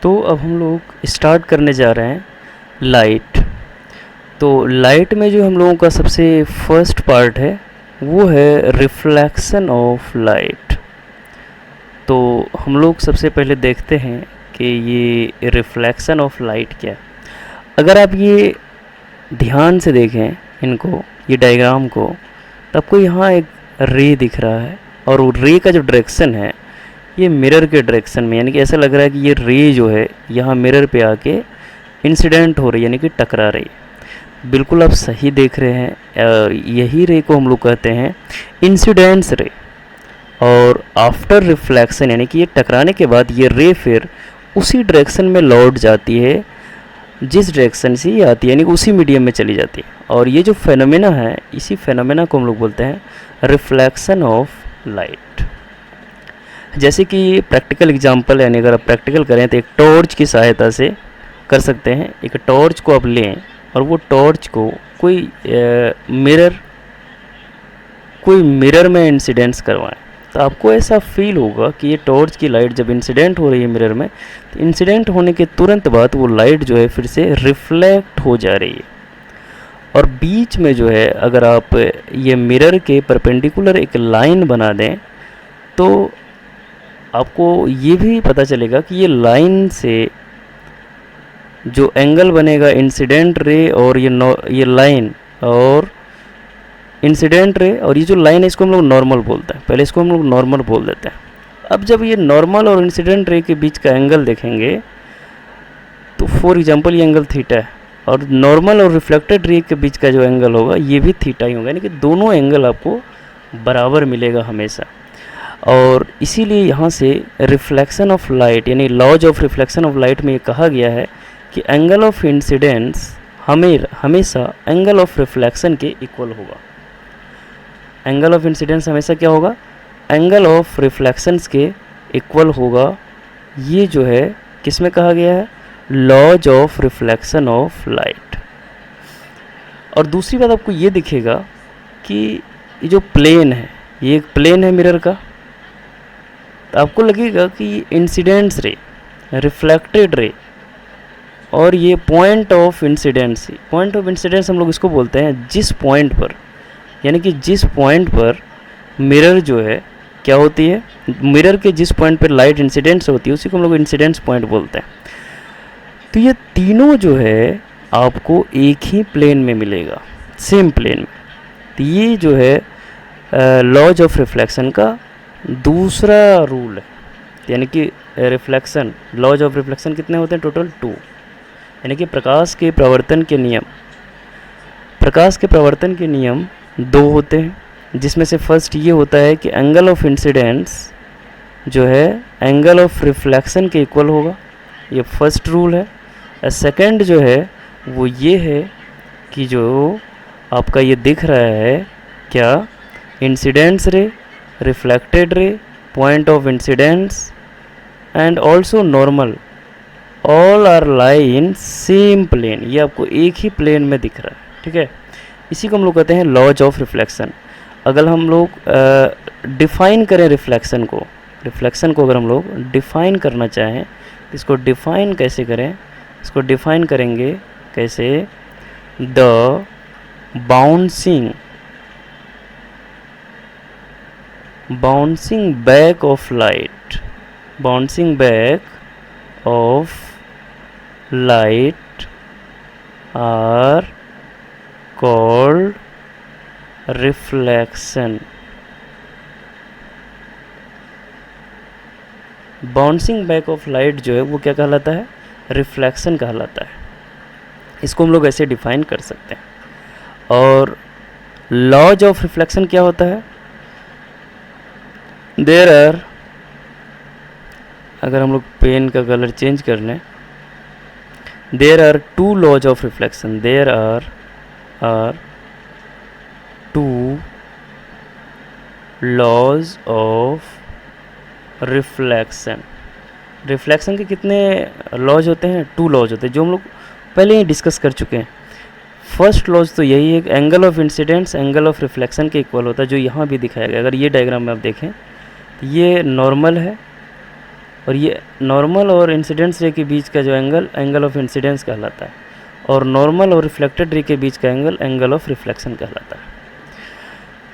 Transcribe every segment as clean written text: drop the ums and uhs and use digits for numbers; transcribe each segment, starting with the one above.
तो अब हम लोग स्टार्ट करने जा रहे हैं लाइट। तो लाइट में जो हम लोगों का सबसे फर्स्ट पार्ट है वो है रिफ्लेक्शन ऑफ लाइट। तो हम लोग सबसे पहले देखते हैं कि ये रिफ्लेक्शन ऑफ लाइट क्या है। अगर आप ये ध्यान से देखें इनको, ये डायग्राम को, तो आपको यहाँ एक रे दिख रहा है और वो रे का जो डायरेक्शन है ये मिरर के डायरेक्शन में, यानी कि ऐसा लग रहा है कि ये रे जो है यहाँ मिरर पे आके इंसिडेंट हो रही है, यानी कि टकरा रही है। बिल्कुल आप सही देख रहे हैं, यही रे को हम लोग कहते हैं इंसिडेंस रे। और आफ्टर रिफ्लेक्शन यानी कि ये टकराने के बाद ये रे फिर उसी डायरेक्शन में लौट जाती है जिस डायरेक्शन से ये आती है, यानी कि उसी मीडियम में चली जाती है। और ये जो फेनोमेना है, इसी फेनोमेना को हम लोग बोलते हैं रिफ्लेक्शन ऑफ लाइट। जैसे कि प्रैक्टिकल एग्जांपल, यानी अगर आप प्रैक्टिकल करें तो एक टॉर्च की सहायता से कर सकते हैं। एक टॉर्च को आप लें और वो टॉर्च को कोई मिरर में इंसिडेंस करवाएं, तो आपको ऐसा फील होगा कि ये टॉर्च की लाइट जब इंसिडेंट हो रही है मिरर में, तो इंसिडेंट होने के तुरंत बाद वो लाइट जो है फिर से रिफ्लेक्ट हो जा रही है। और बीच में जो है अगर आप ये मिरर के परपेंडिकुलर एक लाइन बना दें तो आपको ये भी पता चलेगा कि ये लाइन से जो एंगल बनेगा इंसिडेंट रे और ये लाइन और इंसिडेंट रे और ये जो लाइन है इसको हम लोग नॉर्मल बोलते हैं। पहले इसको हम लोग नॉर्मल बोल देते हैं। अब जब ये नॉर्मल और इंसिडेंट रे के बीच का एंगल देखेंगे तो फॉर एग्जांपल ये एंगल थीटा है और नॉर्मल और रिफ्लेक्टेड रे के बीच का जो एंगल होगा ये भी थीटा ही होगा, यानी कि दोनों एंगल आपको बराबर मिलेगा हमेशा। और इसीलिए यहाँ से रिफ्लेक्शन ऑफ लाइट यानी laws of reflection of light में ये कहा गया है कि एंगल ऑफ इंसिडेंस हमेशा एंगल ऑफ रिफ्लेक्शन के इक्वल होगा। एंगल ऑफ इंसिडेंस हमेशा क्या होगा? एंगल ऑफ रिफ्लेक्शंस के इक्वल होगा। ये जो है किस में कहा गया है? Laws of reflection of light. और दूसरी बात आपको ये दिखेगा कि ये जो प्लेन है, ये एक प्लेन है मिरर का, तो आपको लगेगा कि इंसिडेंस रे, रिफ्लेक्टेड रे और ये पॉइंट ऑफ इंसिडेंस हम लोग इसको बोलते हैं जिस पॉइंट पर, यानी कि जिस पॉइंट पर मिरर जो है क्या होती है, मिरर के जिस पॉइंट पर लाइट इंसिडेंस होती है उसी को हम लोग इंसिडेंस पॉइंट बोलते हैं। तो ये तीनों जो है आपको एक ही प्लेन में मिलेगा, सेम प्लेन में। तो ये जो है लॉज ऑफ रिफ्लेक्शन का दूसरा रूल है, यानी कि रिफ्लेक्शन, लॉज ऑफ रिफ्लेक्शन कितने होते हैं? टोटल 2, यानी कि प्रकाश के प्रवर्तन के नियम 2 होते हैं, जिसमें से फर्स्ट ये होता है कि एंगल ऑफ इंसिडेंस जो है एंगल ऑफ रिफ्लेक्शन के इक्वल होगा, ये फर्स्ट रूल है। सेकंड जो है वो ये है कि जो आपका ये दिख रहा है क्या, incidence ray, reflected ray, point of incidence and also normal, all are lie in same plane. ये आपको एक ही प्लेन में दिख रहा है, ठीक है। इसी को हम लोग कहते हैं लॉज ऑफ रिफ्लेक्शन। अगर हम लोग डिफ़ाइन करें रिफ्लेक्शन को अगर हम लोग डिफ़ाइन करना चाहें तो इसको डिफ़ाइन कैसे करें? इसको डिफ़ाइन करेंगे कैसे? The bouncing back of light, bouncing back of light are called reflection. Bouncing back of light जो है वो क्या कहलाता है? रिफ्लेक्शन कहलाता है। इसको हम लोग ऐसे डिफाइन कर सकते हैं। और लॉज ऑफ रिफ्लेक्शन क्या होता है? देयर आर, अगर हम लोग पेन का कलर चेंज कर लें, there are 2 laws of reflection, there are 2 laws of reflection के कितने लॉज होते हैं? 2 लॉज होते हैं, जो हम लोग पहले ही डिस्कस कर चुके हैं। फर्स्ट लॉज तो यही है, angle of incidence angle of reflection के इक्वल होता है, जो यहाँ भी दिखाया गया। अगर ये डायग्राम में आप देखें तो ये नॉर्मल है और ये नॉर्मल और इंसिडेंस रे के बीच का जो एंगल ऑफ इंसिडेंस कहलाता है, और नॉर्मल और रिफ्लेक्टेड रे के बीच का एंगल ऑफ रिफ्लेक्शन कहलाता है।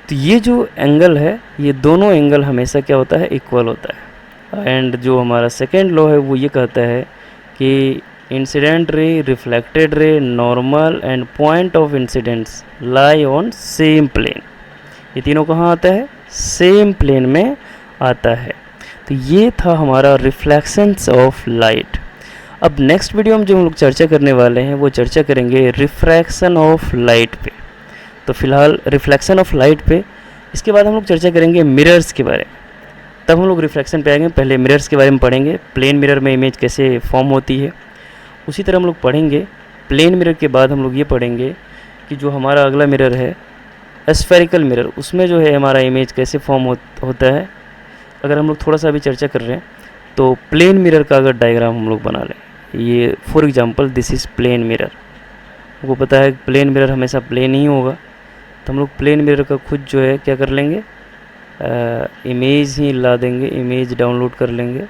तो ये जो एंगल है, ये दोनों एंगल हमेशा क्या होता है, इक्वल होता है। एंड जो हमारा सेकेंड लॉ है वो ये कहता है कि incident ray, reflected ray, normal and point of incidence lie on same plane. ये तीनों कहाँ आता है, सेम प्लेन में आता है। तो ये था हमारा रिफ्लेक्शंस ऑफ लाइट। अब नेक्स्ट वीडियो में जो हम लोग चर्चा करने वाले हैं वो चर्चा करेंगे रिफ्रैक्शन ऑफ लाइट पे। तो फिलहाल रिफ्लेक्शन ऑफ लाइट पे, इसके बाद हम लोग चर्चा करेंगे मिरर्स के बारे में, तब हम लोग रिफ्लेक्शन पे आएंगे। पहले मिरर्स के बारे में पढ़ेंगे, प्लेन मिरर में इमेज कैसे फॉर्म होती है। उसी तरह हम लोग पढ़ेंगे प्लेन मिरर के बाद हम लोग ये पढ़ेंगे कि जो हमारा अगला मिरर है स्फेरिकल मिरर, उसमें जो है हमारा इमेज कैसे फॉर्म होता है। अगर हम लोग थोड़ा सा भी चर्चा कर रहे हैं तो प्लेन मिरर का अगर डायग्राम हम लोग बना लें, ये for example this is plane mirror. आपको पता है प्लेन मिरर हमेशा प्लेन ही होगा, तो हम लोग प्लेन मिरर का खुद जो है क्या कर लेंगे, इमेज ही ला देंगे, इमेज डाउनलोड कर लेंगे।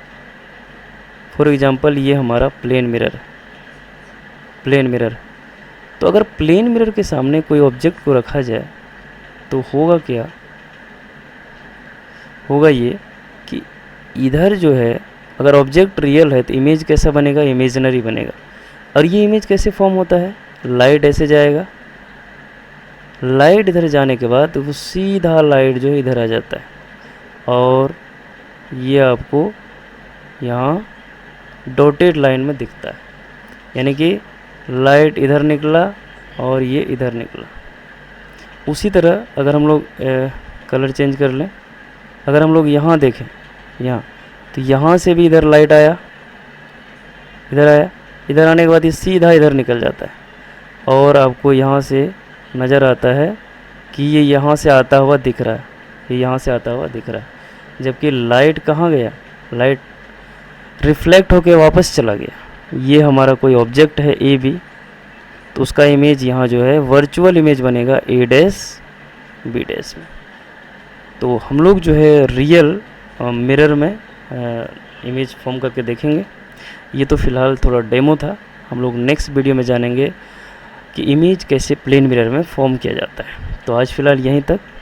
फॉर एग्जांपल ये हमारा प्लेन मिरर। तो अगर प्लेन मिरर के सामने कोई ऑब्जेक्ट को रखा जाए तो होगा क्या, होगा ये कि इधर जो है अगर ऑब्जेक्ट रियल है तो इमेज कैसा बनेगा, इमेजिनरी बनेगा। और ये इमेज कैसे फॉर्म होता है, लाइट ऐसे जाएगा, लाइट इधर जाने के बाद वो सीधा लाइट जो है इधर आ जाता है, और ये आपको यहाँ डॉटेड लाइन में दिखता है, यानी कि लाइट इधर निकला और ये इधर निकला। उसी तरह अगर हम लोग कलर चेंज कर लें, अगर हम लोग यहाँ देखें, यहाँ तो यहाँ से भी इधर लाइट आया, इधर आया, इधर आने के बाद ये सीधा इधर निकल जाता है, और आपको यहाँ से नज़र आता है कि ये यहाँ से आता हुआ दिख रहा है, ये यहाँ से आता हुआ दिख रहा है। जबकि लाइट कहाँ गया, लाइट रिफ्लेक्ट होके वापस चला गया। ये हमारा कोई ऑब्जेक्ट है ए बी, तो उसका इमेज यहाँ जो है वर्चुअल इमेज बनेगा ए डैश बी डैश में। तो हम लोग जो है रियल मिरर में इमेज फॉर्म करके देखेंगे। ये तो फ़िलहाल थोड़ा डेमो था, हम लोग नेक्स्ट वीडियो में जानेंगे कि इमेज कैसे प्लेन मिरर में फॉर्म किया जाता है। तो आज फ़िलहाल यहीं तक।